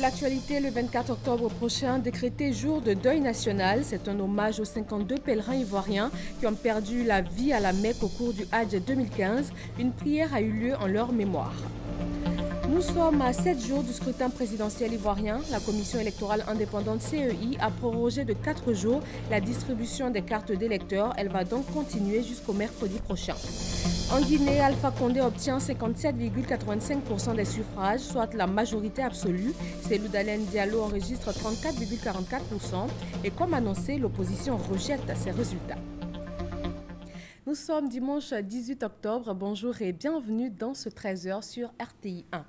de l'actualité, le 24 octobre prochain, décrété jour de deuil national. C'est un hommage aux 52 pèlerins ivoiriens qui ont perdu la vie à la Mecque au cours du Hadj 2015. Une prière a eu lieu en leur mémoire. Nous sommes à 7 jours du scrutin présidentiel ivoirien. La commission électorale indépendante CEI a prorogé de 4 jours la distribution des cartes d'électeurs. Elle va donc continuer jusqu'au mercredi prochain. En Guinée, Alpha Condé obtient 57,85% des suffrages, soit la majorité absolue. Cellou Dalein Diallo enregistre 34,44%. Et comme annoncé, l'opposition rejette ces résultats. Nous sommes dimanche 18 octobre. Bonjour et bienvenue dans ce 13h sur RTI 1.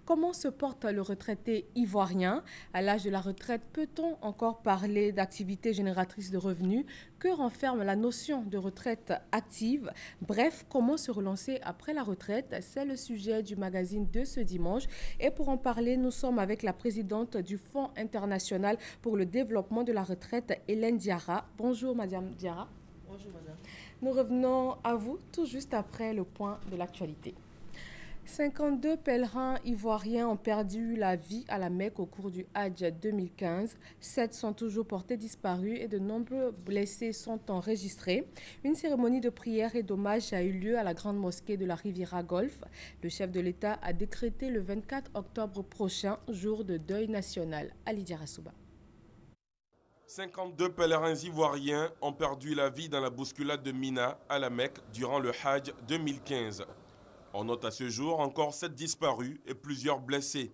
Comment se porte le retraité ivoirien? À l'âge de la retraite, peut-on encore parler d'activité génératrice de revenus? Que renferme la notion de retraite active? Bref, comment se relancer après la retraite? C'est le sujet du magazine de ce dimanche. Et pour en parler, nous sommes avec la présidente du Fonds international pour le développement de la retraite, Hélène Diarra. Bonjour, Madame Diarra. Bonjour, Madame. Nous revenons à vous tout juste après le point de l'actualité. 52 pèlerins ivoiriens ont perdu la vie à la Mecque au cours du Hadj 2015. 7 sont toujours portés disparus et de nombreux blessés sont enregistrés. Une cérémonie de prière et d'hommage a eu lieu à la grande mosquée de la Riviera Golfe. Le chef de l'État a décrété le 24 octobre prochain jour de deuil national. Ali Diarra-Souba. 52 pèlerins ivoiriens ont perdu la vie dans la bousculade de Mina à la Mecque durant le Hadj 2015. On note à ce jour encore 7 disparus et plusieurs blessés.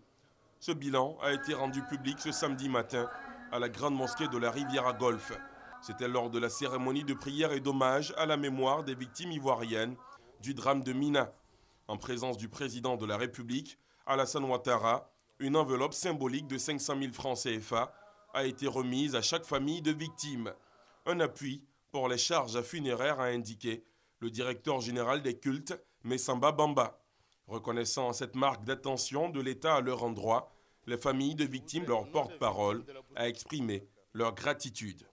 Ce bilan a été rendu public ce samedi matin à la grande mosquée de la Riviera Golfe. C'était lors de la cérémonie de prière et d'hommage à la mémoire des victimes ivoiriennes du drame de Mina. En présence du président de la République, Alassane Ouattara, une enveloppe symbolique de 500 000 francs CFA a été remise à chaque famille de victimes. Un appui pour les charges funéraires, a indiqué le directeur général des cultes, Messamba Bamba. Reconnaissant cette marque d'attention de l'État à leur endroit, les familles de victimes, leur porte-parole, a exprimé leur gratitude.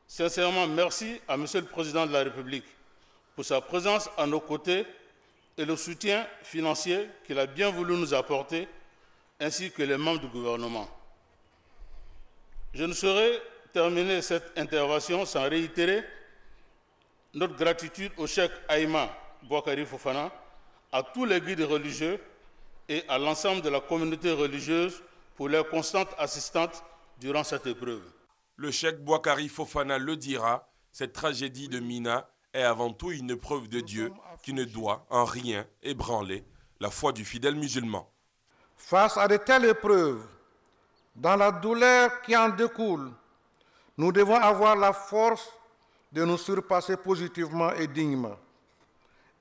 Sincèrement, merci à Monsieur le Président de la République pour sa présence à nos côtés et le soutien financier qu'il a bien voulu nous apporter, ainsi que les membres du gouvernement. Je ne saurais terminer cette intervention sans réitérer notre gratitude au cheikh Aïma Bouakari Fofana, à tous les guides religieux et à l'ensemble de la communauté religieuse pour leur constante assistance durant cette épreuve. Le cheikh Bouakari Fofana le dira, cette tragédie de Mina est avant tout une épreuve de Dieu qui ne doit en rien ébranler la foi du fidèle musulman. Face à de telles épreuves, dans la douleur qui en découle, nous devons avoir la force de nous surpasser positivement et dignement.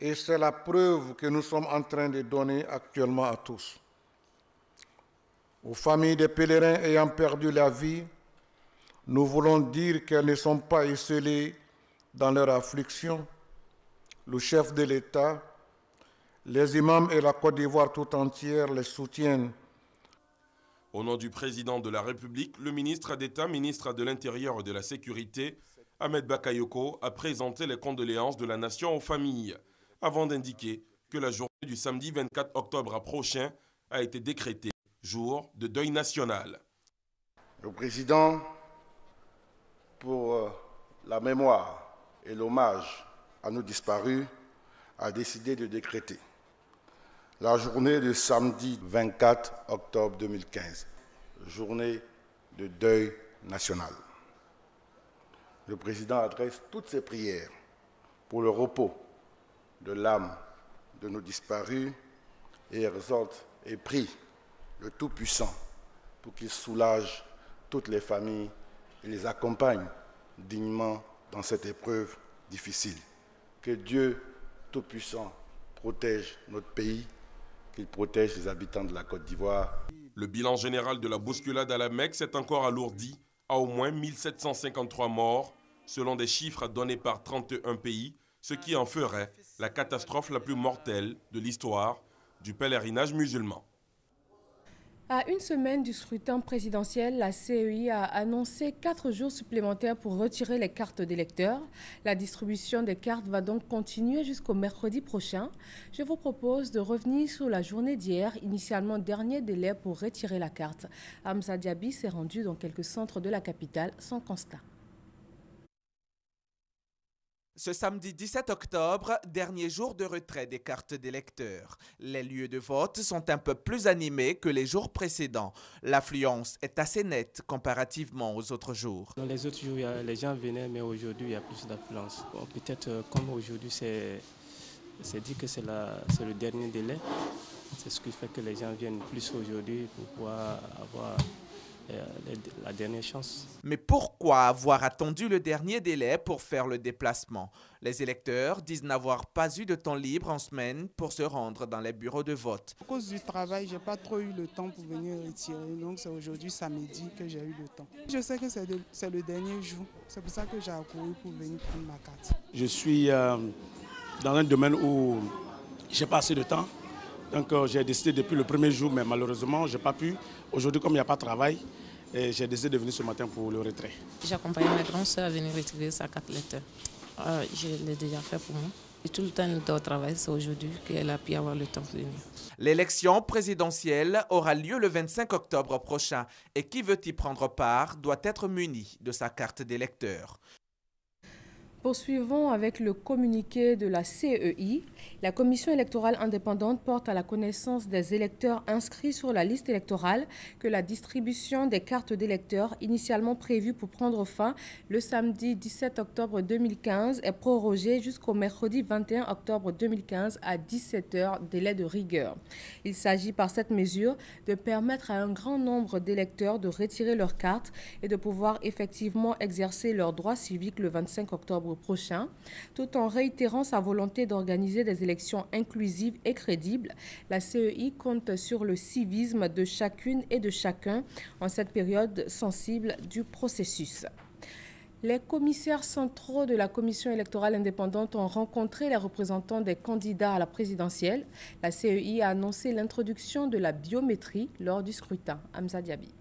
Et c'est la preuve que nous sommes en train de donner actuellement à tous. Aux familles des pèlerins ayant perdu la vie, nous voulons dire qu'elles ne sont pas esselées dans leur affliction. Le chef de l'État, les imams et la Côte d'Ivoire tout entière les soutiennent. Au nom du président de la République, le ministre d'État, ministre de l'Intérieur et de la Sécurité, Ahmed Bakayoko, a présenté les condoléances de la nation aux familles, avant d'indiquer que la journée du samedi 24 octobre prochain a été décrétée jour de deuil national. Le président, pour la mémoire et l'hommage à nos disparus, a décidé de décréter la journée de samedi 24 octobre 2015, journée de deuil national. Le président adresse toutes ses prières pour le repos de l'âme de nos disparus et exhorte et prie le Tout-Puissant pour qu'il soulage toutes les familles et les accompagne dignement dans cette épreuve difficile. Que Dieu Tout-Puissant protège notre pays, qu'il protège les habitants de la Côte d'Ivoire. Le bilan général de la bousculade à la Mecque s'est encore alourdi à au moins 1753 morts, selon des chiffres donnés par 31 pays, ce qui en ferait la catastrophe la plus mortelle de l'histoire du pèlerinage musulman. À une semaine du scrutin présidentiel, la CEI a annoncé 4 jours supplémentaires pour retirer les cartes d'électeurs. La distribution des cartes va donc continuer jusqu'au mercredi prochain. Je vous propose de revenir sur la journée d'hier, initialement dernier délai pour retirer la carte. Hamza Diaby s'est rendu dans quelques centres de la capitale sans constat. Ce samedi 17 octobre, dernier jour de retrait des cartes d'électeurs. Les lieux de vote sont un peu plus animés que les jours précédents. L'affluence est assez nette comparativement aux autres jours. Dans les autres jours, les gens venaient, mais aujourd'hui, il y a plus d'affluence. Bon, peut-être comme aujourd'hui, c'est dit que c'est le dernier délai. C'est ce qui fait que les gens viennent plus aujourd'hui pour pouvoir avoir la dernière chance. Mais pourquoi avoir attendu le dernier délai pour faire le déplacement? Les électeurs disent n'avoir pas eu de temps libre en semaine pour se rendre dans les bureaux de vote. À cause du travail, je n'ai pas trop eu le temps pour venir retirer. Donc c'est aujourd'hui samedi que j'ai eu le temps. Je sais que c'est le dernier jour. C'est pour ça que j'ai accouru pour venir prendre ma carte. Je suis dans un domaine où j'ai pas assez de temps. Donc j'ai décidé depuis le premier jour, mais malheureusement, je n'ai pas pu. Aujourd'hui, comme il n'y a pas de travail, j'ai décidé de venir ce matin pour le retrait. J'accompagne ma grande soeur à venir retirer sa carte électeur. Je l'ai déjà fait pour moi. Et tout le temps, elle était au travail, c'est aujourd'hui qu'elle a pu avoir le temps de venir. L'élection présidentielle aura lieu le 25 octobre prochain et qui veut y prendre part doit être muni de sa carte d'électeur. Poursuivons avec le communiqué de la CEI. La Commission électorale indépendante porte à la connaissance des électeurs inscrits sur la liste électorale que la distribution des cartes d'électeurs initialement prévue pour prendre fin le samedi 17 octobre 2015 est prorogée jusqu'au mercredi 21 octobre 2015 à 17 h, délai de rigueur. Il s'agit par cette mesure de permettre à un grand nombre d'électeurs de retirer leurs cartes et de pouvoir effectivement exercer leurs droits civiques le 25 octobre prochain, tout en réitérant sa volonté d'organiser des élections inclusives et crédibles. La CEI compte sur le civisme de chacune et de chacun en cette période sensible du processus. Les commissaires centraux de la Commission électorale indépendante ont rencontré les représentants des candidats à la présidentielle. La CEI a annoncé l'introduction de la biométrie lors du scrutin. Hamza Diaby.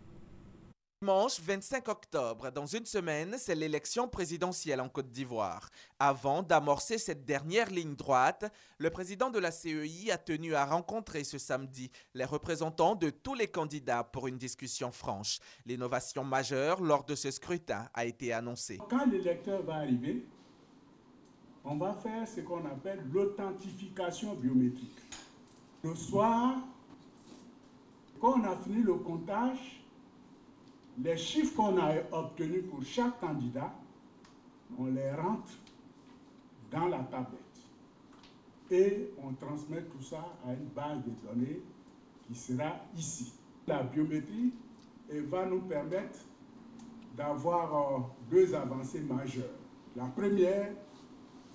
Dimanche 25 octobre, dans une semaine, c'est l'élection présidentielle en Côte d'Ivoire. Avant d'amorcer cette dernière ligne droite, le président de la CEI a tenu à rencontrer ce samedi les représentants de tous les candidats pour une discussion franche. L'innovation majeure lors de ce scrutin a été annoncée. Quand l'électeur va arriver, on va faire ce qu'on appelle l'authentification biométrique. Le soir, quand on a fini le comptage, les chiffres qu'on a obtenus pour chaque candidat, on les rentre dans la tablette et on transmet tout ça à une base de données qui sera ici. La biométrie va nous permettre d'avoir deux avancées majeures. La première,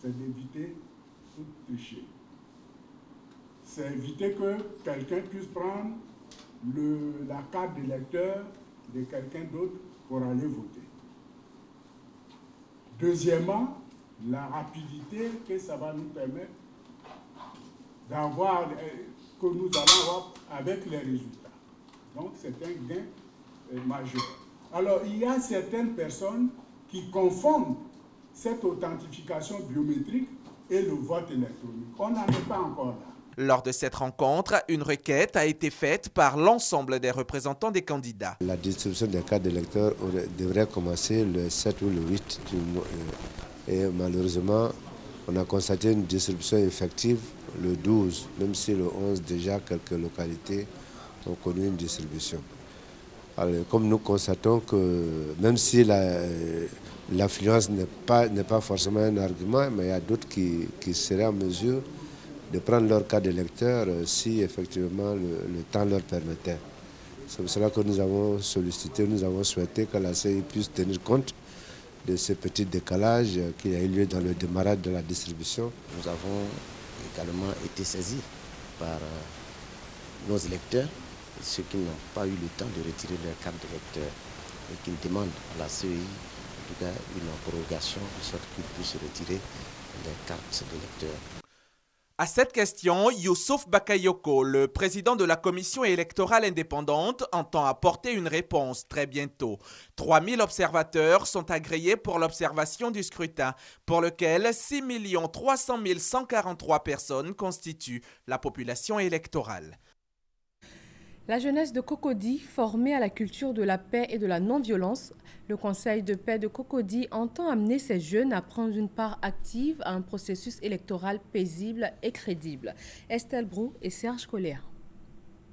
c'est d'éviter tout tricher. C'est éviter que quelqu'un puisse prendre la carte d'électeur de quelqu'un d'autre pour aller voter. Deuxièmement, la rapidité que ça va nous permettre d'avoir, que nous allons avoir avec les résultats. Donc c'est un gain majeur. Alors il y a certaines personnes qui confondent cette authentification biométrique et le vote électronique. On n'en est pas encore là. Lors de cette rencontre, une requête a été faite par l'ensemble des représentants des candidats. La distribution des cartes d'électeurs devrait commencer le 7 ou le 8 du mois. Et malheureusement, on a constaté une distribution effective le 12, même si le 11, déjà quelques localités ont connu une distribution. Alors, comme nous constatons que même si l'affluence n'est pas forcément un argument, mais il y a d'autres qui seraient en mesure de prendre leur carte d'électeur si effectivement le temps leur permettait. C'est pour cela que nous avons sollicité, nous avons souhaité que la CEI puisse tenir compte de ce petit décalage qui a eu lieu dans le démarrage de la distribution. Nous avons également été saisis par nos électeurs, ceux qui n'ont pas eu le temps de retirer leur carte d'électeur et qui demandent à la CEI en tout cas une prorogation de sorte qu'ils puissent retirer leurs cartes d'électeur. À cette question, Youssouf Bakayoko, le président de la commission électorale indépendante, entend apporter une réponse très bientôt. 3000 observateurs sont agréés pour l'observation du scrutin, pour lequel 6 300 143 personnes constituent la population électorale. La jeunesse de Cocody, formée à la culture de la paix et de la non-violence, le Conseil de paix de Cocody entend amener ces jeunes à prendre une part active à un processus électoral paisible et crédible. Estelle Brou et Serge Colléa.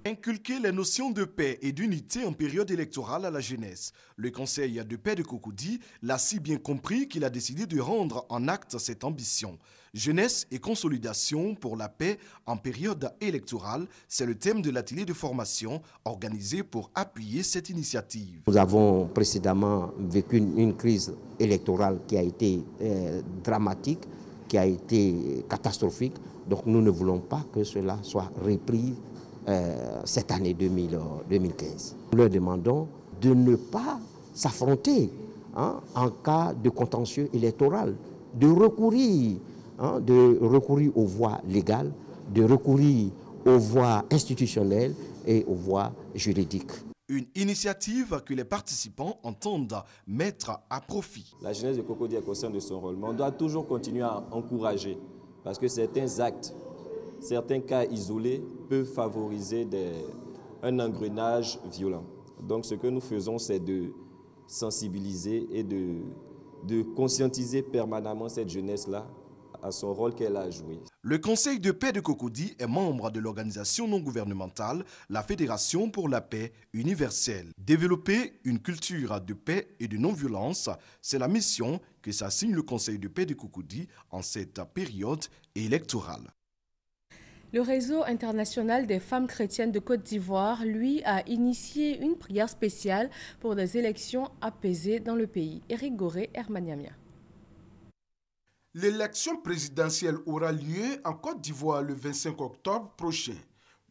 Inculquer les notions de paix et d'unité en période électorale à la jeunesse. Le Conseil de paix de Cocody l'a si bien compris qu'il a décidé de rendre en acte cette ambition. Jeunesse et consolidation pour la paix en période électorale, c'est le thème de l'atelier de formation organisé pour appuyer cette initiative. Nous avons précédemment vécu une crise électorale qui a été dramatique, qui a été catastrophique. Donc nous ne voulons pas que cela soit repris cette année 2015. Nous leur demandons de ne pas s'affronter en cas de contentieux électoral, de recourir aux voies légales, de recourir aux voies institutionnelles et aux voies juridiques. Une initiative que les participants entendent mettre à profit. La jeunesse de Cocody est consciente de son rôle, mais on doit toujours continuer à encourager parce que certains actes, certains cas isolés peuvent favoriser un engrenage violent. Donc ce que nous faisons, c'est de sensibiliser et de conscientiser permanemment cette jeunesse-là à son rôle qu'elle a joué. Le Conseil de paix de Cocody est membre de l'organisation non gouvernementale, la Fédération pour la paix universelle. Développer une culture de paix et de non-violence, c'est la mission que s'assigne le Conseil de paix de Cocody en cette période électorale. Le réseau international des femmes chrétiennes de Côte d'Ivoire, lui, a initié une prière spéciale pour des élections apaisées dans le pays. Éric Goré, Hermaniamia. L'élection présidentielle aura lieu en Côte d'Ivoire le 25 octobre prochain.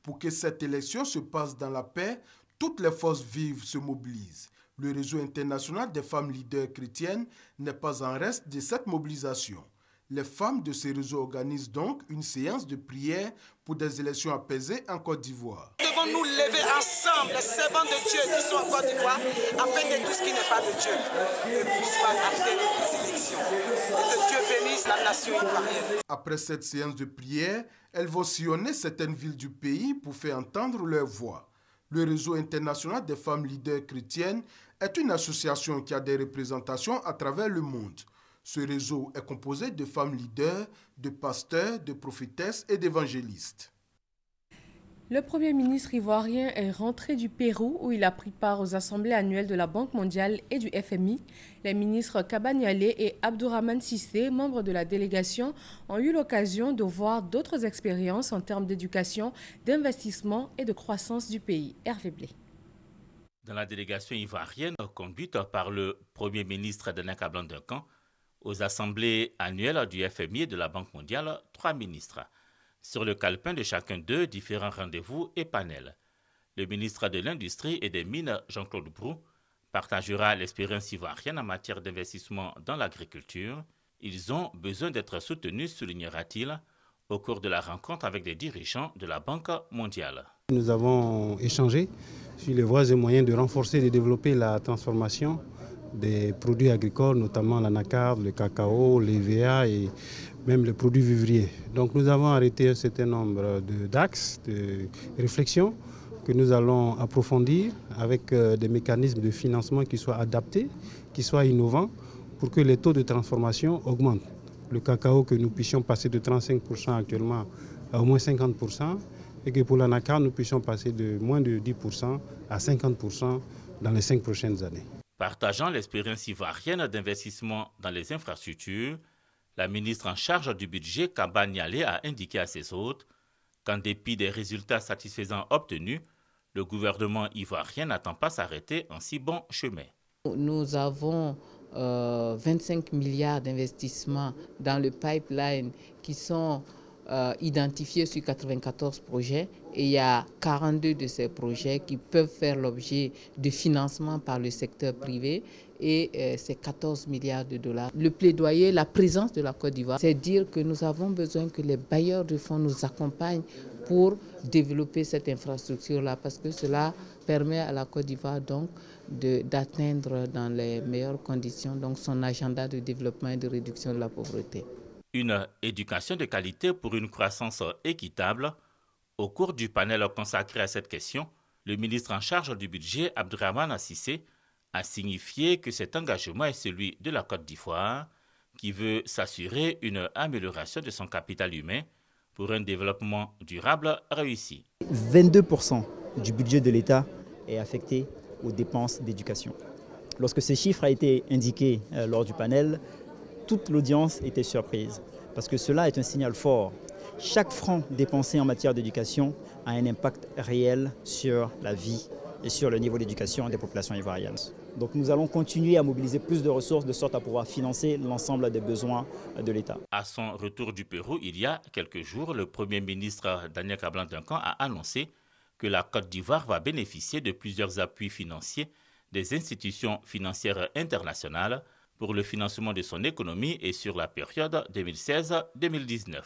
Pour que cette élection se passe dans la paix, toutes les forces vives se mobilisent. Le réseau international des femmes leaders chrétiennes n'est pas en reste de cette mobilisation. Les femmes de ce réseau organisent donc une séance de prière pour des élections apaisées en Côte d'Ivoire. Nous devons nous lever ensemble, les servants de Dieu qui sont en Côte d'Ivoire, afin que tout ce qui n'est pas de Dieu ne puisse pas atteindre les élections. Et que Dieu bénisse la nation ivoirienne. Après cette séance de prière, elles vont sillonner certaines villes du pays pour faire entendre leur voix. Le réseau international des femmes leaders chrétiennes est une association qui a des représentations à travers le monde. Ce réseau est composé de femmes leaders, de pasteurs, de prophétesses et d'évangélistes. Le Premier ministre ivoirien est rentré du Pérou où il a pris part aux assemblées annuelles de la Banque mondiale et du FMI. Les ministres Kabaniale et Abdourahmane Cissé, membres de la délégation, ont eu l'occasion de voir d'autres expériences en termes d'éducation, d'investissement et de croissance du pays. Hervé Blé. Dans la délégation ivoirienne conduite par le Premier ministre Danaka Blanc-Duncan, aux assemblées annuelles du FMI et de la Banque mondiale, 3 ministres. Sur le calepin de chacun d'eux, différents rendez-vous et panels. Le ministre de l'Industrie et des Mines, Jean-Claude Brou, partagera l'expérience ivoirienne en matière d'investissement dans l'agriculture. Ils ont besoin d'être soutenus, soulignera-t-il, au cours de la rencontre avec des dirigeants de la Banque mondiale. Nous avons échangé sur les voies et moyens de renforcer et de développer la transformation des produits agricoles, notamment l'anacarde, le cacao, l'EVA et même les produits vivriers. Donc nous avons arrêté un certain nombre d'axes de réflexion que nous allons approfondir avec des mécanismes de financement qui soient adaptés, qui soient innovants pour que les taux de transformation augmentent. Le cacao, que nous puissions passer de 35% actuellement à au moins 50% et que pour l'anacarde, nous puissions passer de moins de 10% à 50% dans les 5 prochaines années. Partageant l'expérience ivoirienne d'investissement dans les infrastructures, la ministre en charge du budget, Kabaniale, a indiqué à ses hôtes qu'en dépit des résultats satisfaisants obtenus, le gouvernement ivoirien n'attend pas s'arrêter en si bon chemin. Nous avons 25 milliards d'investissements dans le pipeline qui sont identifiés sur 94 projets et il y a 42 de ces projets qui peuvent faire l'objet de financement par le secteur privé et c'est 14 milliards de dollars. Le plaidoyer, la présence de la Côte d'Ivoire, c'est dire que nous avons besoin que les bailleurs de fonds nous accompagnent pour développer cette infrastructure-là parce que cela permet à la Côte d'Ivoire donc d'atteindre dans les meilleures conditions donc son agenda de développement et de réduction de la pauvreté. Une éducation de qualité pour une croissance équitable. Au cours du panel consacré à cette question, le ministre en charge du budget, Abdourahmane Cissé, a signifié que cet engagement est celui de la Côte d'Ivoire, qui veut s'assurer une amélioration de son capital humain pour un développement durable réussi. 22% du budget de l'État est affecté aux dépenses d'éducation. Lorsque ce chiffre a été indiqué lors du panel, toute l'audience était surprise, parce que cela est un signal fort. Chaque franc dépensé en matière d'éducation a un impact réel sur la vie et sur le niveau d'éducation des populations ivoiriennes. Donc nous allons continuer à mobiliser plus de ressources de sorte à pouvoir financer l'ensemble des besoins de l'État. À son retour du Pérou, il y a quelques jours, le Premier ministre Daniel Kablan-Duncan a annoncé que la Côte d'Ivoire va bénéficier de plusieurs appuis financiers des institutions financières internationales pour le financement de son économie et sur la période 2016-2019.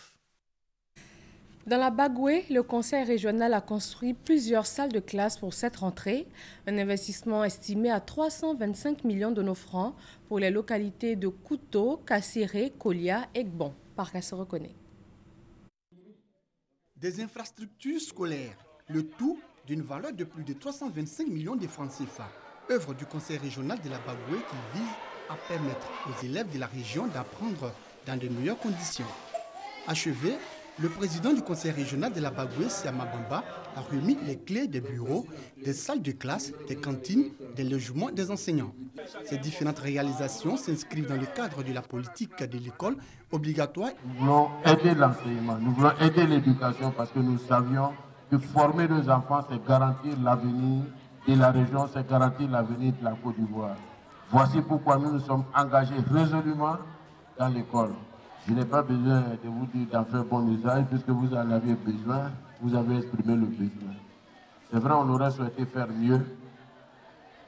Dans la Bagoué, le conseil régional a construit plusieurs salles de classe pour cette rentrée, un investissement estimé à 325 millions de nos francs pour les localités de Kouto, Kasséré, Kolia et Gbon. Par se reconnaît. Des infrastructures scolaires, le tout d'une valeur de plus de 325 millions de francs CFA, œuvre du conseil régional de la Bagoué qui vise à permettre aux élèves de la région d'apprendre dans de meilleures conditions. Achevé, le président du conseil régional de la Bagoué, Siama Bamba, a remis les clés des bureaux, des salles de classe, des cantines, des logements des enseignants. Ces différentes réalisations s'inscrivent dans le cadre de la politique de l'école obligatoire. Nous voulons aider l'enseignement, nous voulons aider l'éducation parce que nous savions que former nos enfants, c'est garantir l'avenir de la région, c'est garantir l'avenir de la Côte d'Ivoire. Voici pourquoi nous nous sommes engagés résolument dans l'école. Je n'ai pas besoin de vous dire d'en faire bon usage, puisque vous en avez besoin, vous avez exprimé le besoin. C'est vrai, on aurait souhaité faire mieux.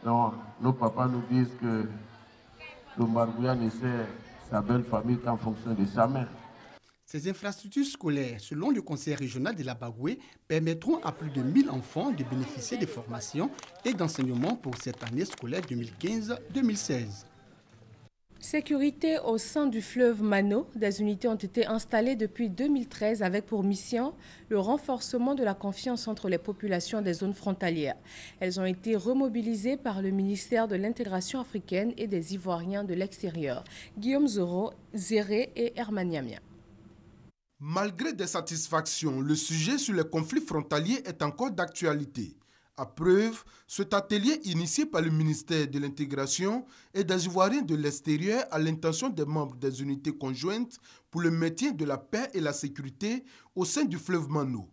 Donc, nos papas nous disent que le Margouya ne sait sa belle famille qu'en fonction de sa mère. Ces infrastructures scolaires, selon le conseil régional de la Bagoué, permettront à plus de 1000 enfants de bénéficier de formations et d'enseignements pour cette année scolaire 2015-2016. Sécurité au sein du fleuve Mano. Des unités ont été installées depuis 2013 avec pour mission le renforcement de la confiance entre les populations des zones frontalières. Elles ont été remobilisées par le ministère de l'Intégration africaine et des Ivoiriens de l'extérieur. Guillaume Zéré et Herman Niamia. Malgré des satisfactions, le sujet sur les conflits frontaliers est encore d'actualité. À preuve, cet atelier initié par le ministère de l'Intégration et des Ivoiriens de l'extérieur à l'intention des membres des unités conjointes pour le maintien de la paix et la sécurité au sein du fleuve Mano.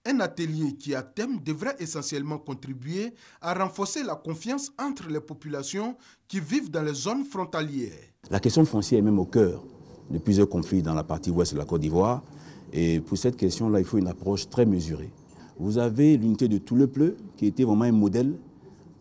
Un atelier qui à thème devrait essentiellement contribuer à renforcer la confiance entre les populations qui vivent dans les zones frontalières. La question foncière est même au cœur de plusieurs conflits dans la partie ouest de la Côte d'Ivoire. Et pour cette question-là, il faut une approche très mesurée. Vous avez l'unité de Toulepleu, qui était vraiment un modèle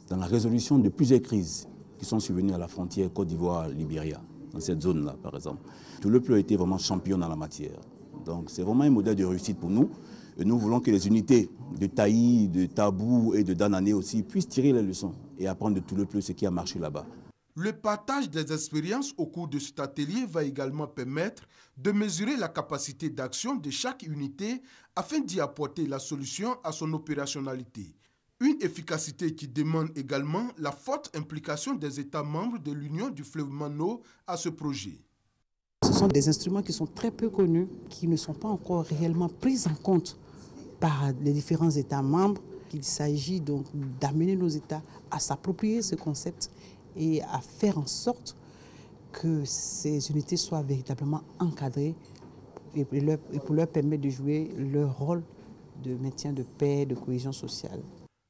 dans la résolution de plusieurs crises qui sont survenues à la frontière Côte d'Ivoire-Libéria, dans cette zone-là, par exemple. Toulepleu a été vraiment champion dans la matière. Donc c'est vraiment un modèle de réussite pour nous. Et nous voulons que les unités de Taï, de Tabou et de Danané aussi puissent tirer les leçons et apprendre de Toulepleu ce qui a marché là-bas. Le partage des expériences au cours de cet atelier va également permettre de mesurer la capacité d'action de chaque unité afin d'y apporter la solution à son opérationnalité. Une efficacité qui demande également la forte implication des États membres de l'Union du fleuve Mano à ce projet. Ce sont des instruments qui sont très peu connus, qui ne sont pas encore réellement pris en compte par les différents États membres. Il s'agit donc d'amener nos États à s'approprier ce concept et à faire en sorte que ces unités soient véritablement encadrées et pour leur permettre de jouer leur rôle de maintien de paix, de cohésion sociale.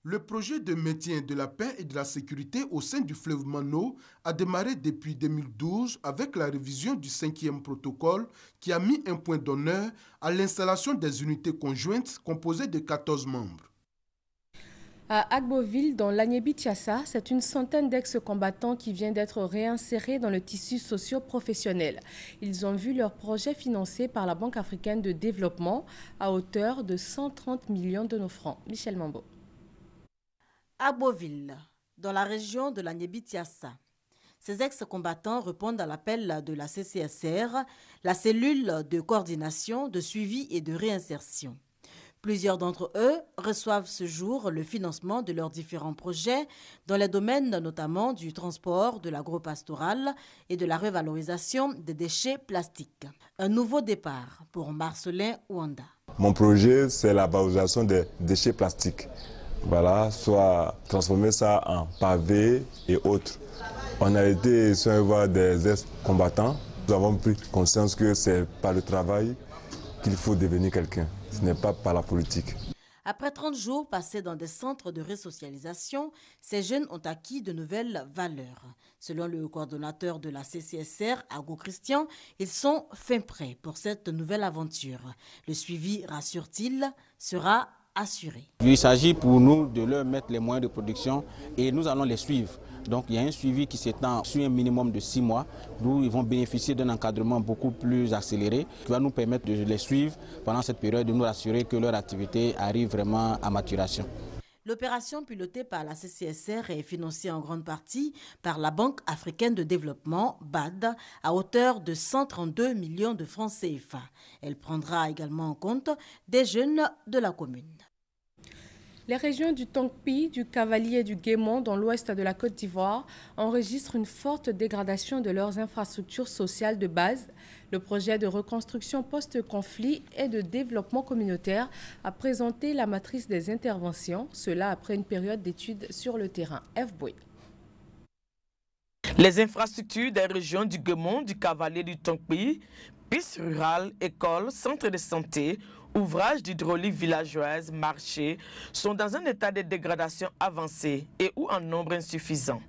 Le projet de maintien de la paix et de la sécurité au sein du fleuve Mano a démarré depuis 2012 avec la révision du 5e protocole qui a mis un point d'honneur à l'installation des unités conjointes composées de 14 membres. À Agboville, dans l'Agnebi-Tiassa, c'est une centaine d'ex-combattants qui viennent d'être réinsérés dans le tissu socio-professionnel. Ils ont vu leur projet financé par la Banque africaine de développement à hauteur de 130 millions de nos francs. Michel Mambo. À Agboville, dans la région de l'Agnebi-Tiassa, ces ex-combattants répondent à l'appel de la CCSR, la cellule de coordination, de suivi et de réinsertion. Plusieurs d'entre eux reçoivent ce jour le financement de leurs différents projets dans les domaines notamment du transport, de l'agropastoral et de la revalorisation des déchets plastiques. Un nouveau départ pour Marcelin Ouanda. Mon projet, c'est la valorisation des déchets plastiques. Voilà, soit transformer ça en pavés et autres. On a été voir des ex-combattants. Nous avons pris conscience que c'est par le travail qu'il faut devenir quelqu'un. Ce n'est pas par la politique. Après 30 jours passés dans des centres de resocialisation, ces jeunes ont acquis de nouvelles valeurs. Selon le coordonnateur de la CCSR, Ago Christian, ils sont fin prêts pour cette nouvelle aventure. Le suivi, rassure-t-il, sera assuré. Il s'agit pour nous de leur mettre les moyens de production et nous allons les suivre. Donc il y a un suivi qui s'étend sur un minimum de 6 mois, d'où ils vont bénéficier d'un encadrement beaucoup plus accéléré, qui va nous permettre de les suivre pendant cette période, de nous assurer que leur activité arrive vraiment à maturation. L'opération pilotée par la CCSR est financée en grande partie par la Banque africaine de développement, BAD, à hauteur de 132 millions de francs CFA. Elle prendra également en compte des jeunes de la commune. Les régions du Tongpi, du Cavalier et du Guémont, dans l'ouest de la Côte d'Ivoire, enregistrent une forte dégradation de leurs infrastructures sociales de base. Le projet de reconstruction post-conflit et de développement communautaire a présenté la matrice des interventions, cela après une période d'études sur le terrain. F. Boy. Les infrastructures des régions du Guémont, du Cavalier et du Tongpi, pistes rurales, écoles, centres de santé, ouvrages d'hydraulique villageoise, marchés, sont dans un état de dégradation avancée et ou en nombre insuffisant.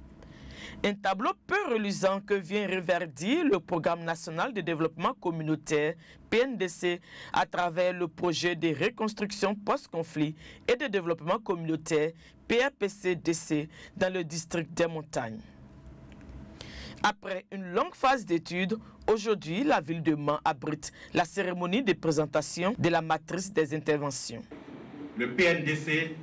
Un tableau peu reluisant que vient reverdir le Programme national de développement communautaire, PNDC, à travers le projet de reconstruction post-conflit et de développement communautaire, PRPC-DC, dans le district des montagnes. Après une longue phase d'études, aujourd'hui, la ville de Mans abrite la cérémonie de présentation de la matrice des interventions. Le PNDC,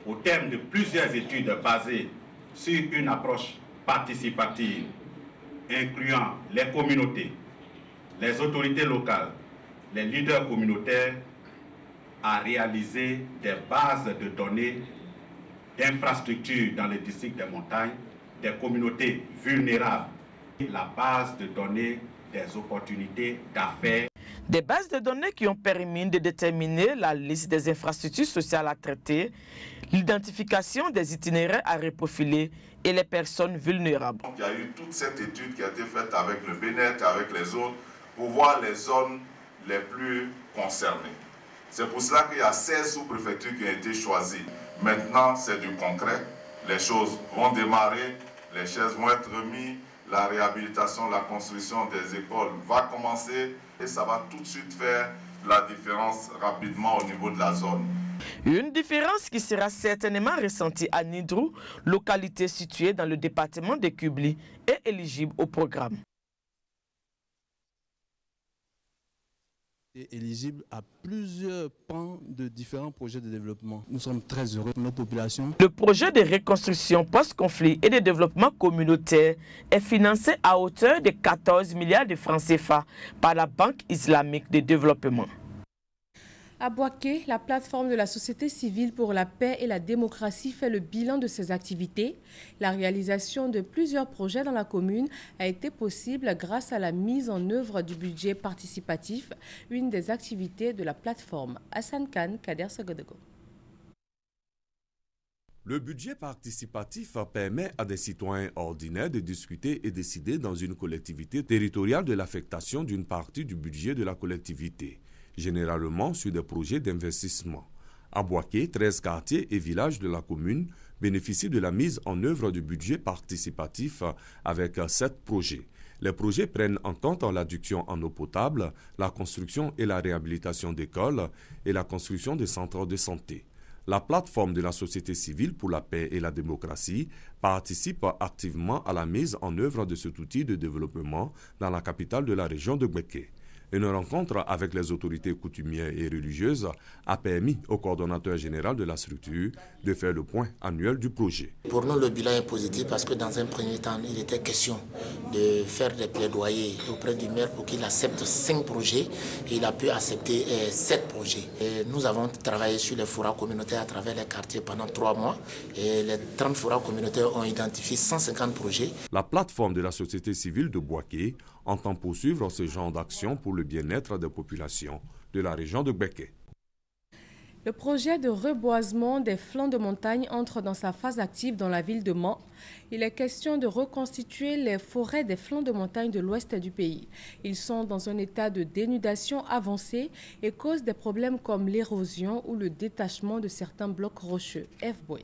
au terme de plusieurs études basées sur une approche participative, incluant les communautés, les autorités locales, les leaders communautaires, a réalisé des bases de données d'infrastructures dans les districts des montagnes, des communautés vulnérables, la base de données des opportunités d'affaires. Des bases de données qui ont permis de déterminer la liste des infrastructures sociales à traiter, l'identification des itinéraires à reprofiler et les personnes vulnérables. Il y a eu toute cette étude qui a été faite avec le BNET, avec les autres, pour voir les zones les plus concernées. C'est pour cela qu'il y a 16 sous-préfectures qui ont été choisies. Maintenant, c'est du concret. Les choses vont démarrer. Les chaises vont être remises, la réhabilitation, la construction des écoles va commencer et ça va tout de suite faire la différence rapidement au niveau de la zone. Une différence qui sera certainement ressentie à Nidrou, localité située dans le département de Kubli et éligible au programme. Est éligible à plusieurs pans de différents projets de développement. Nous sommes très heureux pour notre population. Le projet de reconstruction post-conflit et de développement communautaire est financé à hauteur de 14 milliards de francs CFA par la Banque islamique de développement. À Boaké, la plateforme de la société civile pour la paix et la démocratie fait le bilan de ses activités. La réalisation de plusieurs projets dans la commune a été possible grâce à la mise en œuvre du budget participatif, une des activités de la plateforme. Hassan Khan, Kader Sagodego. Le budget participatif permet à des citoyens ordinaires de discuter et décider dans une collectivité territoriale de l'affectation d'une partie du budget de la collectivité, généralement sur des projets d'investissement. À Boaké, 13 quartiers et villages de la commune bénéficient de la mise en œuvre du budget participatif avec 7 projets. Les projets prennent en compte l'adduction en eau potable, la construction et la réhabilitation d'écoles et la construction de centres de santé. La plateforme de la société civile pour la paix et la démocratie participe activement à la mise en œuvre de cet outil de développement dans la capitale de la région de Boaké. Une rencontre avec les autorités coutumières et religieuses a permis au coordonnateur général de la structure de faire le point annuel du projet. Pour nous, le bilan est positif parce que dans un premier temps, il était question de faire des plaidoyers auprès du maire pour qu'il accepte 5 projets et il a pu accepter 7 projets. Et nous avons travaillé sur les forats communautaires à travers les quartiers pendant 3 mois et les 30 forats communautaires ont identifié 150 projets. La plateforme de la société civile de Boaké entend poursuivre ce genre d'action pour le bien-être des populations de la région de Boaké. Le projet de reboisement des flancs de montagne entre dans sa phase active dans la ville de Mans. Il est question de reconstituer les forêts des flancs de montagne de l'ouest du pays. Ils sont dans un état de dénudation avancé et causent des problèmes comme l'érosion ou le détachement de certains blocs rocheux. F. Boy.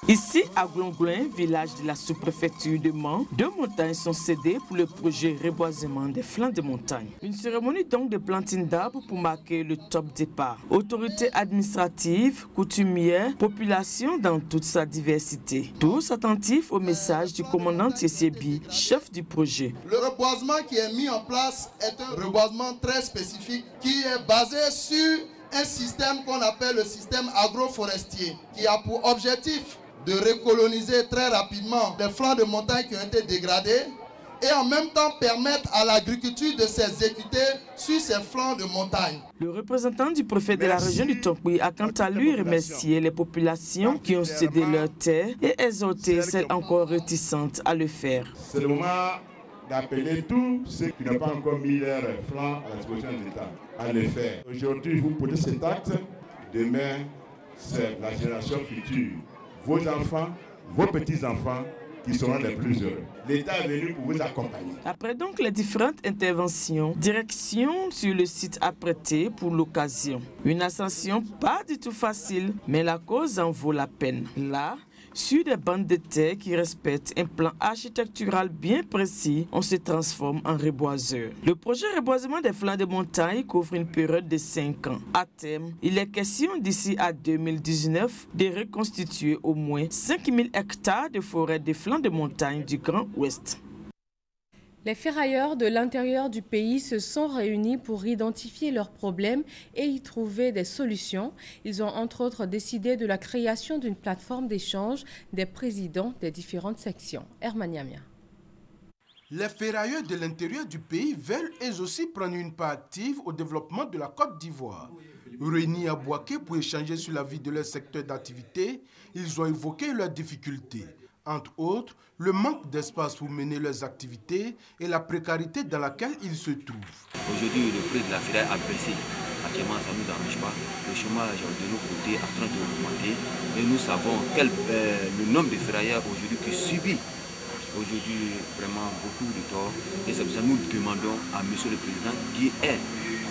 Ici, à Glongloin, village de la sous-préfecture de Mans, 2 montagnes sont cédées pour le projet reboisement des flancs de montagne. Une cérémonie donc de plantine d'arbres pour marquer le top départ. Autorités administratives, coutumières, population dans toute sa diversité. Tous attentifs au message du commandant Tessiebi, chef du projet. Le reboisement qui est mis en place est un reboisement très spécifique qui est basé sur un système qu'on appelle le système agroforestier, qui a pour objectif de recoloniser très rapidement les flancs de montagne qui ont été dégradés et en même temps permettre à l'agriculture de s'exécuter sur ces flancs de montagne. Le représentant du préfet de la région du Tonkouy a quant à lui remercié les populations qui ont cédé leur terre et exhorté celles encore réticentes à le faire. C'est le moment d'appeler tous ceux qui n'ont pas encore mis leurs flancs à la disposition de l'État à le faire. Aujourd'hui, vous posez cet acte, demain, c'est la génération future. Vos enfants, vos petits-enfants qui seront les plus heureux. L'État est venu pour vous accompagner. Après donc les différentes interventions, direction sur le site apprêté pour l'occasion. Une ascension pas du tout facile, mais la cause en vaut la peine. Là, sur des bandes de terre qui respectent un plan architectural bien précis, on se transforme en reboiseur. Le projet reboisement des flancs de montagne couvre une période de 5 ans. À terme, il est question d'ici à 2019 de reconstituer au moins 5000 hectares de forêt des flancs de montagne du Grand Ouest. Les ferrailleurs de l'intérieur du pays se sont réunis pour identifier leurs problèmes et y trouver des solutions. Ils ont entre autres décidé de la création d'une plateforme d'échange des présidents des différentes sections. Herman Yamia. Les ferrailleurs de l'intérieur du pays veulent eux aussi prendre une part active au développement de la Côte d'Ivoire. Réunis à Boaké pour échanger sur la vie de leur secteur d'activité, ils ont évoqué leurs difficultés. Entre autres, le manque d'espace pour mener leurs activités et la précarité dans laquelle ils se trouvent. Aujourd'hui, le prix de la ferraille a baissé. Actuellement, ça ne nous empêche pas. Le chômage de nos côtés est en train d'augmenter. Et nous savons le nombre de ferrailleurs aujourd'hui qui subit aujourd'hui vraiment beaucoup de tort. Et c'est pour ça que nous demandons à M. le Président, qui est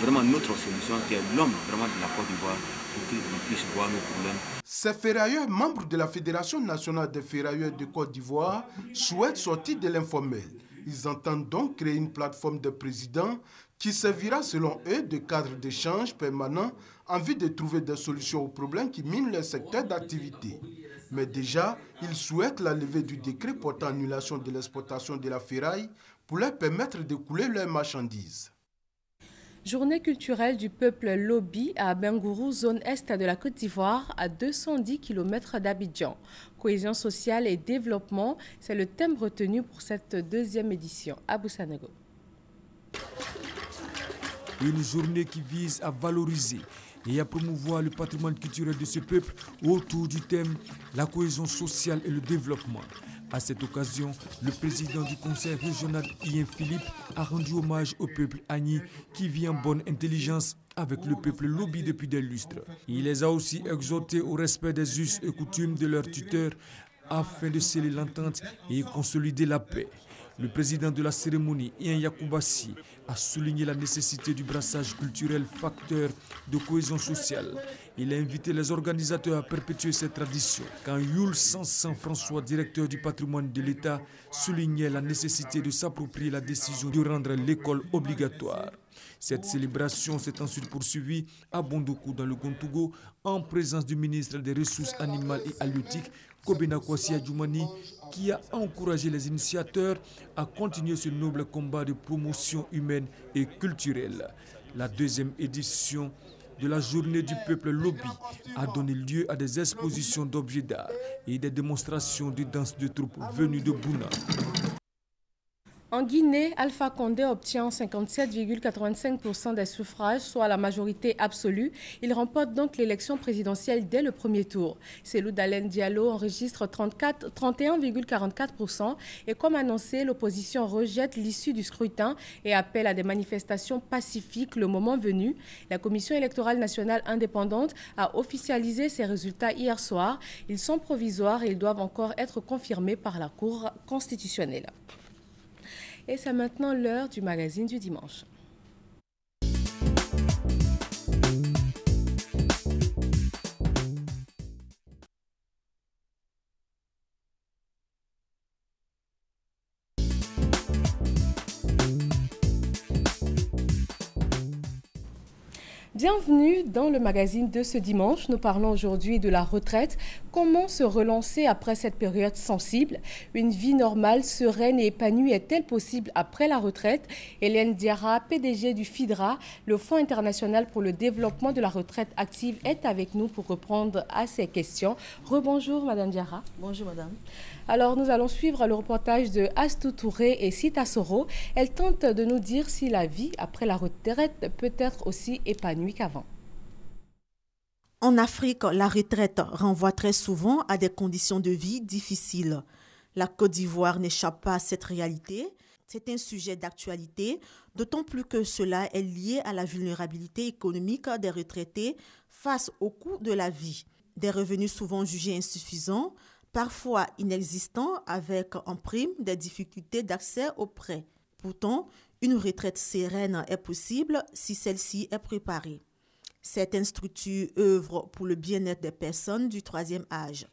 vraiment notre solution, qui est l'homme vraiment de la Côte d'Ivoire, pour qu'il puisse voir nos problèmes. Ces ferrailleurs, membres de la Fédération nationale des ferrailleurs de Côte d'Ivoire, souhaitent sortir de l'informel. Ils entendent donc créer une plateforme de présidents qui servira selon eux de cadre d'échange permanent en vue de trouver des solutions aux problèmes qui minent leur secteur d'activité. Mais déjà, ils souhaitent la levée du décret portant annulation de l'exportation de la ferraille pour leur permettre de couler leurs marchandises. Journée culturelle du peuple Lobi à Bengourou, zone est de la Côte d'Ivoire, à 210 km d'Abidjan. Cohésion sociale et développement, c'est le thème retenu pour cette 2e édition. Abou Sanego. Une journée qui vise à valoriser et à promouvoir le patrimoine culturel de ce peuple autour du thème la cohésion sociale et le développement. À cette occasion, le président du conseil régional Ian Philippe a rendu hommage au peuple Agni qui vit en bonne intelligence avec le peuple Lobi depuis des lustres. Il les a aussi exhortés au respect des us et coutumes de leurs tuteurs afin de sceller l'entente et consolider la paix. Le président de la cérémonie, Ian Yakoubassi, a souligné la nécessité du brassage culturel, facteur de cohésion sociale. Il a invité les organisateurs à perpétuer cette tradition. Quand Yul Sansan François, directeur du patrimoine de l'État, soulignait la nécessité de s'approprier la décision de rendre l'école obligatoire. Cette célébration s'est ensuite poursuivie à Bondoukou dans le Gontougo en présence du ministre des Ressources animales et halieutiques, Kobena Kwasi Adjoumani, qui a encouragé les initiateurs à continuer ce noble combat de promotion humaine et culturelle. La deuxième édition de la journée du peuple Lobby a donné lieu à des expositions d'objets d'art et des démonstrations de danse de troupes venues de Bouna. En Guinée, Alpha Condé obtient 57,85% des suffrages, soit la majorité absolue. Il remporte donc l'élection présidentielle dès le premier tour. Cellou Dalein Diallo enregistre 31,44% et comme annoncé, l'opposition rejette l'issue du scrutin et appelle à des manifestations pacifiques le moment venu. La Commission électorale nationale indépendante a officialisé ces résultats hier soir. Ils sont provisoires et ils doivent encore être confirmés par la Cour constitutionnelle. Et c'est maintenant l'heure du magazine du dimanche. Bienvenue dans le magazine de ce dimanche. Nous parlons aujourd'hui de la retraite. Comment se relancer après cette période sensible? Une vie normale, sereine et épanouie est-elle possible après la retraite? Hélène Diarra, PDG du FIDRA, le Fonds international pour le développement de la retraite active, est avec nous pour répondre à ces questions. Rebonjour Madame Diarra. Bonjour Madame. Alors, nous allons suivre le reportage de Astou Touré et Sita Soro. Elle tente de nous dire si la vie après la retraite peut être aussi épanouie qu'avant. En Afrique, la retraite renvoie très souvent à des conditions de vie difficiles. La Côte d'Ivoire n'échappe pas à cette réalité. C'est un sujet d'actualité, d'autant plus que cela est lié à la vulnérabilité économique des retraités face au coût de la vie. Des revenus souvent jugés insuffisants, parfois inexistants, avec en prime des difficultés d'accès aux prêts. Pourtant, une retraite sereine est possible si celle-ci est préparée. Certaines structures œuvrent pour le bien-être des personnes du troisième âge.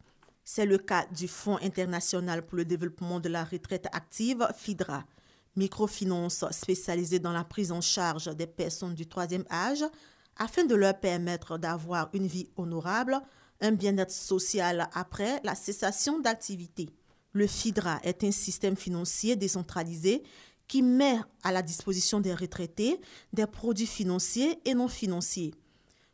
C'est le cas du Fonds international pour le développement de la retraite active, FIDRA, microfinance spécialisée dans la prise en charge des personnes du troisième âge, afin de leur permettre d'avoir une vie honorable, un bien-être social après la cessation d'activité. Le FIDRA est un système financier décentralisé qui met à la disposition des retraités des produits financiers et non financiers.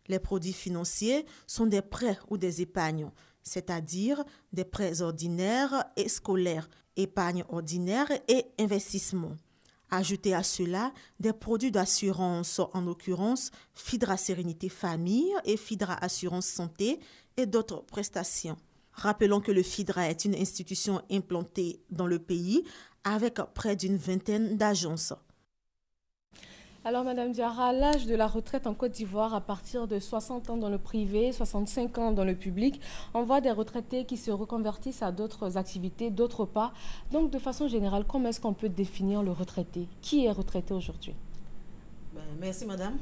Les produits financiers sont des prêts ou des épargnes, c'est-à-dire des prêts ordinaires et scolaires, épargne ordinaire et investissement. Ajoutez à cela des produits d'assurance, en l'occurrence FIDRA Sérénité Famille et FIDRA Assurance Santé et d'autres prestations. Rappelons que le FIDRA est une institution implantée dans le pays avec près d'une vingtaine d'agences. Alors, Madame Diarra, l'âge de la retraite en Côte d'Ivoire, à partir de 60 ans dans le privé, 65 ans dans le public, on voit des retraités qui se reconvertissent à d'autres activités, d'autres pas. Donc, de façon générale, comment est-ce qu'on peut définir le retraité? Qui est retraité aujourd'hui? Merci, Madame.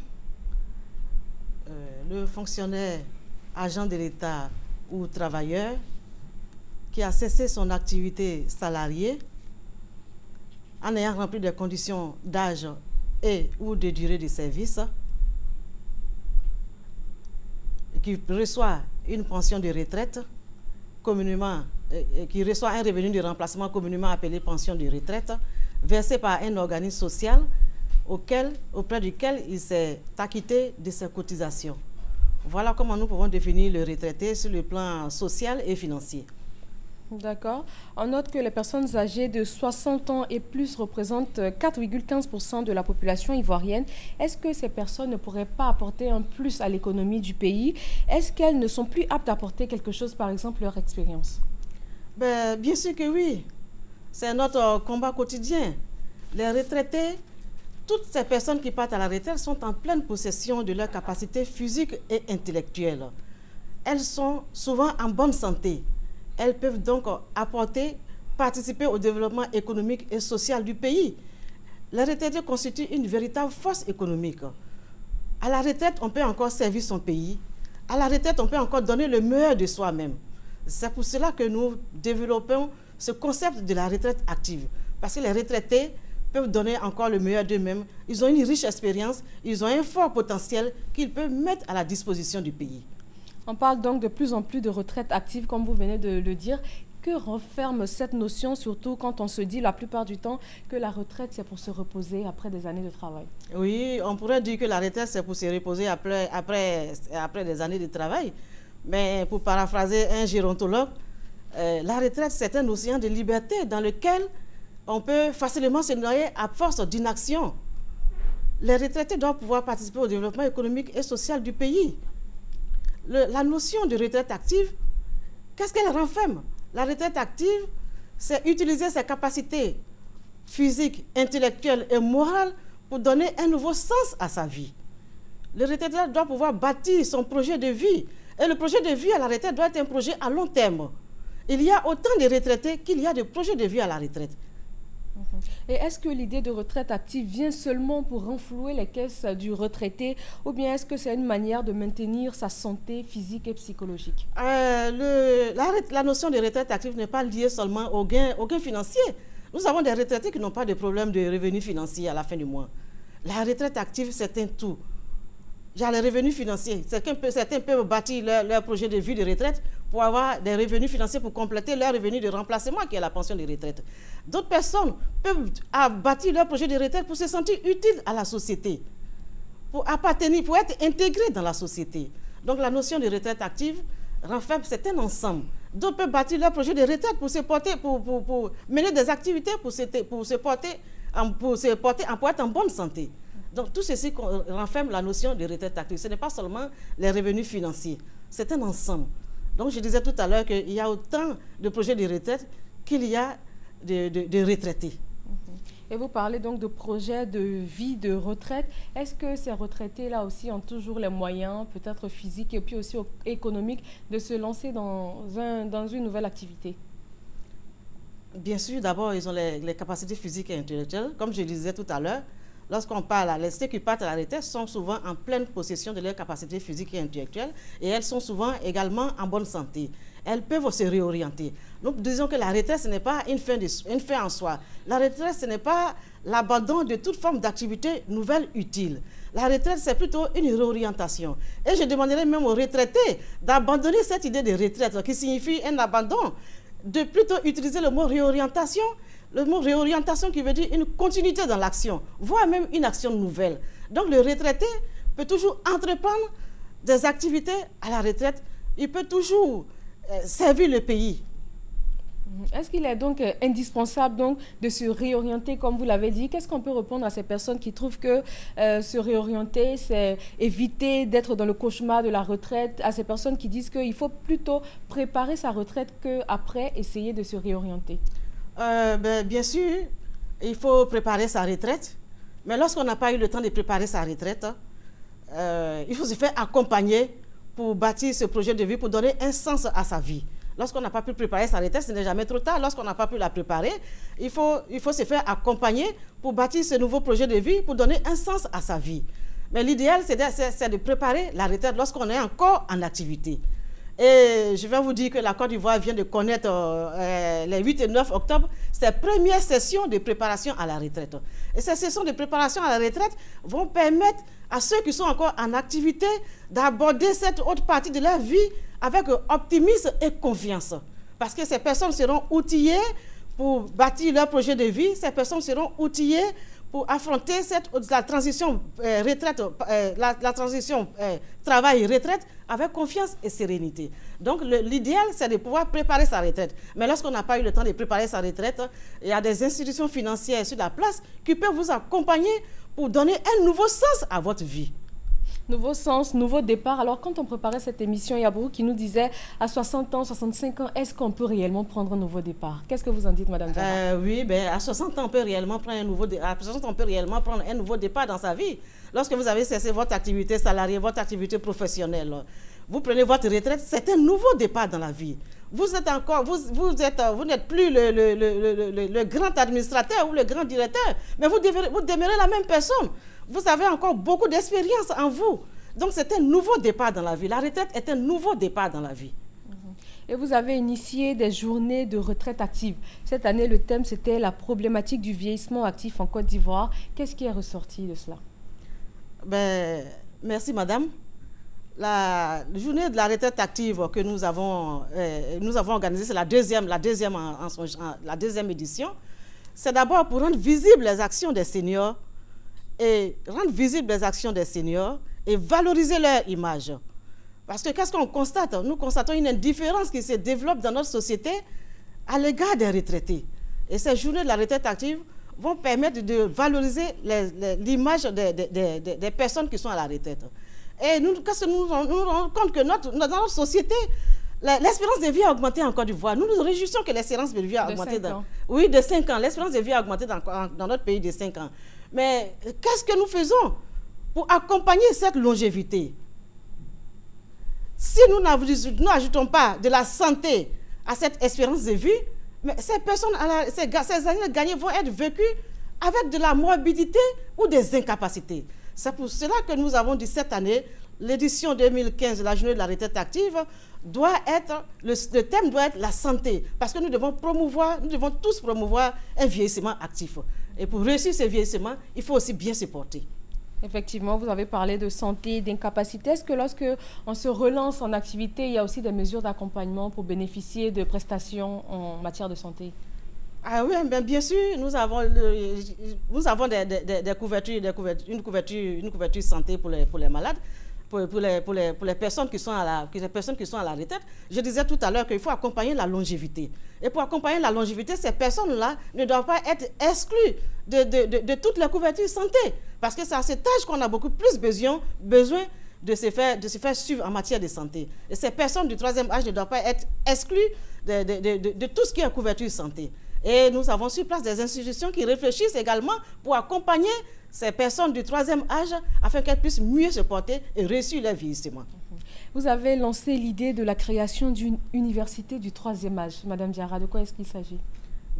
Le fonctionnaire, agent de l'État ou travailleur qui a cessé son activité salariée en ayant rempli des conditions d'âge et ou de durée de service, qui reçoit une pension de retraite communément, qui reçoit un revenu de remplacement communément appelé pension de retraite, versé par un organisme social auprès duquel il s'est acquitté de ses cotisations. Voilà comment nous pouvons définir le retraité sur le plan social et financier. D'accord. On note que les personnes âgées de 60 ans et plus représentent 4,15% de la population ivoirienne. Est-ce que ces personnes ne pourraient pas apporter un plus à l'économie du pays? Est-ce qu'elles ne sont plus aptes à apporter quelque chose, par exemple leur expérience? Bien sûr que oui. C'est notre combat quotidien. Les retraités, toutes ces personnes qui partent à la retraite sont en pleine possession de leurs capacités physiques et intellectuelles. Elles sont souvent en bonne santé. Elles peuvent donc apporter participer au développement économique et social du pays. Les retraités constituent une véritable force économique. À la retraite, on peut encore servir son pays. À la retraite, on peut encore donner le meilleur de soi-même. C'est pour cela que nous développons ce concept de la retraite active. Parce que les retraités peuvent donner encore le meilleur d'eux-mêmes. Ils ont une riche expérience, ils ont un fort potentiel qu'ils peuvent mettre à la disposition du pays. On parle donc de plus en plus de retraite active, comme vous venez de le dire. Que renferme cette notion, surtout quand on se dit la plupart du temps que la retraite, c'est pour se reposer après des années de travail? Oui, on pourrait dire que la retraite, c'est pour se reposer après des années de travail. Mais pour paraphraser un gérontologue, la retraite, c'est un océan de liberté dans lequel on peut facilement se noyer à force d'inaction. Les retraités doivent pouvoir participer au développement économique et social du pays. La notion de retraite active, qu'est-ce qu'elle renferme? La retraite active, c'est utiliser ses capacités physiques, intellectuelles et morales pour donner un nouveau sens à sa vie. Le retraité doit pouvoir bâtir son projet de vie. Et le projet de vie à la retraite doit être un projet à long terme. Il y a autant de retraités qu'il y a de projets de vie à la retraite. Et est-ce que l'idée de retraite active vient seulement pour renflouer les caisses du retraité ou bien est-ce que c'est une manière de maintenir sa santé physique et psychologique? La notion de retraite active n'est pas liée seulement aux gains financiers. Nous avons des retraités qui n'ont pas de problème de revenus financiers à la fin du mois. La retraite active, c'est un tout. Il y a les revenus financiers. Certains peuvent bâtir leur projet de vie de retraite pour avoir des revenus financiers pour compléter leur revenu de remplacement qui est la pension de retraite. D'autres personnes peuvent bâtir leur projet de retraite pour se sentir utiles à la société, pour appartenir, pour être intégrés dans la société. Donc la notion de retraite active renferme, c'est un ensemble. D'autres peuvent bâtir leur projet de retraite pour se porter, pour mener des activités, pour être en bonne santé. Donc tout ceci renferme la notion de retraite active. Ce n'est pas seulement les revenus financiers, c'est un ensemble. Donc je disais tout à l'heure qu'il y a autant de projets de retraite qu'il y a de retraités. Et vous parlez donc de projets de vie de retraite. Est-ce que ces retraités-là aussi ont toujours les moyens, peut-être physiques et puis aussi économiques, de se lancer dans une nouvelle activité? Bien sûr, d'abord, ils ont les capacités physiques et intellectuelles. Comme je le disais tout à l'heure, lorsqu'on parle, ceux qui partent à la retraite sont souvent en pleine possession de leurs capacités physiques et intellectuelles et elles sont souvent également en bonne santé. Elles peuvent se réorienter. Donc, disons que la retraite, ce n'est pas une fin en soi. La retraite, ce n'est pas l'abandon de toute forme d'activité nouvelle utile. La retraite, c'est plutôt une réorientation. Et je demanderais même aux retraités d'abandonner cette idée de retraite qui signifie un abandon, de plutôt utiliser le mot réorientation. Le mot réorientation qui veut dire une continuité dans l'action, voire même une action nouvelle. Donc le retraité peut toujours entreprendre des activités à la retraite. Il peut toujours servir le pays. Est-ce qu'il est donc indispensable donc, de se réorienter, comme vous l'avez dit? Qu'est-ce qu'on peut répondre à ces personnes qui trouvent que se réorienter, c'est éviter d'être dans le cauchemar de la retraite, à ces personnes qui disent qu'il faut plutôt préparer sa retraite qu'après essayer de se réorienter? Bien sûr, il faut préparer sa retraite, mais lorsqu'on n'a pas eu le temps de préparer sa retraite, il faut se faire accompagner pour bâtir ce projet de vie, pour donner un sens à sa vie. Lorsqu'on n'a pas pu préparer sa retraite, ce n'est jamais trop tard. Lorsqu'on n'a pas pu la préparer, il faut se faire accompagner pour bâtir ce nouveau projet de vie, pour donner un sens à sa vie. Mais l'idéal, c'est de préparer la retraite lorsqu'on est encore en activité. Et je vais vous dire que la Côte d'Ivoire vient de connaître les 8 et 9 octobre ses premières sessions de préparation à la retraite. Et ces sessions de préparation à la retraite vont permettre à ceux qui sont encore en activité d'aborder cette autre partie de leur vie avec optimisme et confiance. Parce que ces personnes seront outillées pour bâtir leur projet de vie, ces personnes seront outillées pour affronter la transition travail-retraite avec confiance et sérénité. Donc l'idéal, c'est de pouvoir préparer sa retraite. Mais lorsqu'on n'a pas eu le temps de préparer sa retraite, il y a des institutions financières sur la place qui peuvent vous accompagner pour donner un nouveau sens à votre vie. Nouveau sens, nouveau départ. Alors, quand on préparait cette émission, il y a beaucoup qui nous disaient à 60 ans, 65 ans, est-ce qu'on peut réellement prendre un nouveau départ? Qu'est-ce que vous en dites, Madame Diarra? Oui, à 60 ans, on peut réellement prendre un nouveau départ dans sa vie. Lorsque vous avez cessé votre activité salariée, votre activité professionnelle, vous prenez votre retraite, c'est un nouveau départ dans la vie. Vous n'êtes plus le grand administrateur ou le grand directeur, mais vous demeurez la même personne. Vous avez encore beaucoup d'expérience en vous. Donc c'est un nouveau départ dans la vie. La retraite est un nouveau départ dans la vie. Et vous avez initié des journées de retraite active. Cette année, le thème, c'était la problématique du vieillissement actif en Côte d'Ivoire. Qu'est-ce qui est ressorti de cela? Merci, madame. La journée de la retraite active que nous avons organisée, c'est la deuxième édition. C'est d'abord pour rendre visibles les actions des seniors et valoriser leur image. Parce que qu'est-ce qu'on constate? Nous constatons une indifférence qui se développe dans notre société à l'égard des retraités. Et ces journées de la retraite active vont permettre de valoriser l'image des personnes qui sont à la retraite. Et nous nous rendons compte que dans notre société, l'espérance de vie a augmenté en Côte d'Ivoire. Nous nous réjouissons que l'espérance de vie a augmenté. Oui, de 5 ans. L'espérance de vie a augmenté dans notre pays de 5 ans. Mais qu'est-ce que nous faisons pour accompagner cette longévité? Si nous n'ajoutons pas de la santé à cette espérance de vie, mais ces personnes, ces années gagnées vont être vécues avec de la morbidité ou des incapacités. C'est pour cela que nous avons dit cette année, l'édition 2015 de la journée de la retraite active, le thème doit être la santé. Parce que nous devons tous promouvoir un vieillissement actif. Et pour réussir ce vieillissement, il faut aussi bien se porter. Effectivement, vous avez parlé de santé, d'incapacité. Est-ce que lorsque on se relance en activité, il y a aussi des mesures d'accompagnement pour bénéficier de prestations en matière de santé? Ah oui, bien sûr, nous avons des couvertures, une couverture santé pour les malades, pour les personnes qui sont à la retraite. Je disais tout à l'heure qu'il faut accompagner la longévité. Et pour accompagner la longévité, ces personnes-là ne doivent pas être exclues de toutes les couvertures santé. Parce que c'est à cet âge qu'on a beaucoup plus besoin de se faire suivre en matière de santé. Et ces personnes du 3e âge ne doivent pas être exclues de tout ce qui est couverture santé. Et nous avons sur place des institutions qui réfléchissent également pour accompagner ces personnes du 3e âge afin qu'elles puissent mieux se porter et réussir leur vieillissement. Vous avez lancé l'idée de la création d'une université du 3e âge. Madame Diarra, de quoi est-ce qu'il s'agit?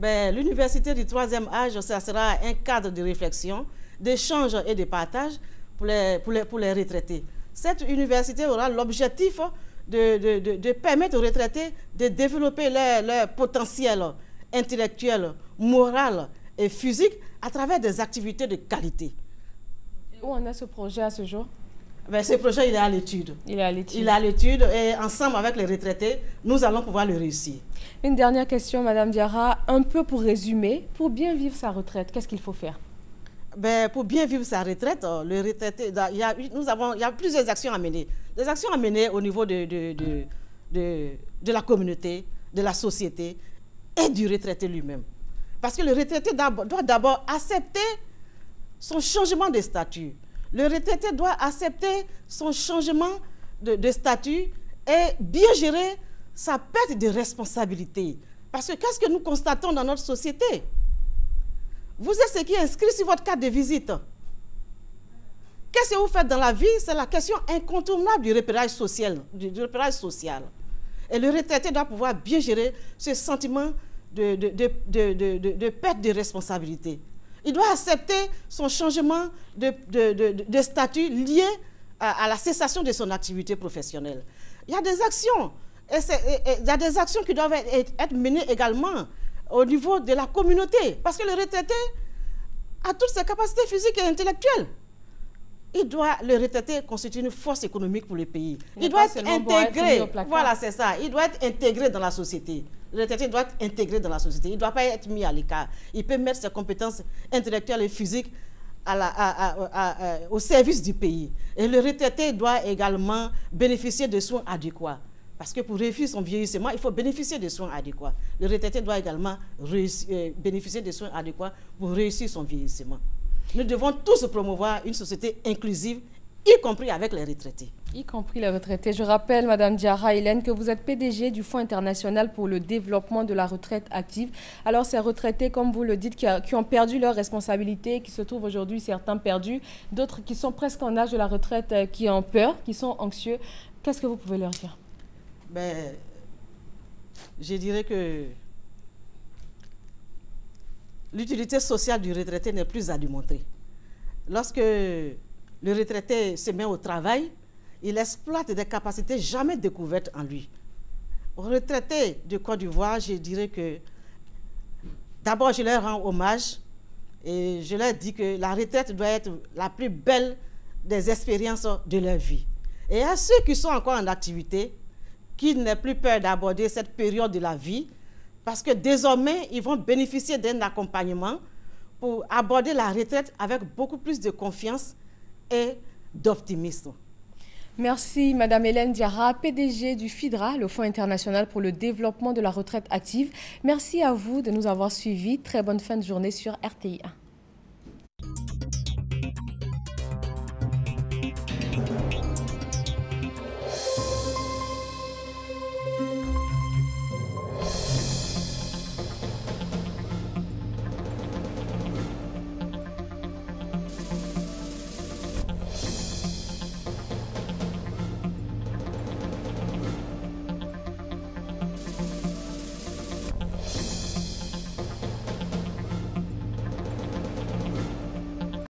L'université du 3e âge, ça sera un cadre de réflexion, d'échange et de partage pour les retraités. Cette université aura l'objectif de permettre aux retraités de développer leur potentiel intellectuel, moral et physique à travers des activités de qualité. Où en est ce projet à ce jour? Ce projet, il est à l'étude. Il est à l'étude. Il est à l'étude et ensemble avec les retraités, nous allons pouvoir le réussir. Une dernière question, Madame Diarra, un peu pour résumer, pour bien vivre sa retraite, qu'est-ce qu'il faut faire? Pour bien vivre sa retraite, le retraité, il y a plusieurs actions à mener. Des actions à mener au niveau de la communauté, de la société et du retraité lui-même. Parce que le retraité doit d'abord accepter son changement de statut. Le retraité doit accepter son changement de statut et bien gérer sa perte de responsabilité. Parce que qu'est-ce que nous constatons dans notre société? Vous êtes ce qui est inscrit sur votre carte de visite. Qu'est-ce que vous faites dans la vie? C'est la question incontournable du repérage social. Et le retraité doit pouvoir bien gérer ce sentiment de perte de responsabilité. Il doit accepter son changement de statut lié à la cessation de son activité professionnelle. Il y a des actions, il y a des actions qui doivent être menées également au niveau de la communauté, parce que le retraité a toutes ses capacités physiques et intellectuelles. Le retraité constitue une force économique pour le pays. Il doit être intégré, voilà, c'est ça, il doit être intégré dans la société. Le retraité doit être intégré dans la société, il ne doit pas être mis à l'écart. Il peut mettre ses compétences intellectuelles et physiques au service du pays. Et le retraité doit également bénéficier de soins adéquats. Parce que pour réussir son vieillissement, il faut bénéficier de soins adéquats. Le retraité doit également bénéficier de soins adéquats pour réussir son vieillissement. Nous devons tous promouvoir une société inclusive, y compris avec les retraités. Y compris les retraités. Je rappelle, Madame Diarra Hélène, que vous êtes PDG du Fonds international pour le développement de la retraite active. Alors, ces retraités, comme vous le dites, qui ont perdu leurs responsabilités, qui se trouvent aujourd'hui, certains perdus, d'autres qui sont presque en âge de la retraite, qui ont peur, qui sont anxieux. Qu'est-ce que vous pouvez leur dire? Ben, je dirais que l'utilité sociale du retraité n'est plus à lui montrer. Lorsque le retraité se met au travail, il exploite des capacités jamais découvertes en lui. Aux retraités de Côte d'Ivoire, je dirais que d'abord, je leur rends hommage et je leur dis que la retraite doit être la plus belle des expériences de leur vie. Et à ceux qui sont encore en activité, qu'ils n'aient plus peur d'aborder cette période de la vie, parce que désormais, ils vont bénéficier d'un accompagnement pour aborder la retraite avec beaucoup plus de confiance et d'optimisme. Merci Madame Hélène Diarra, PDG du FIDRA, le Fonds international pour le développement de la retraite active. Merci à vous de nous avoir suivis. Très bonne fin de journée sur RTI1.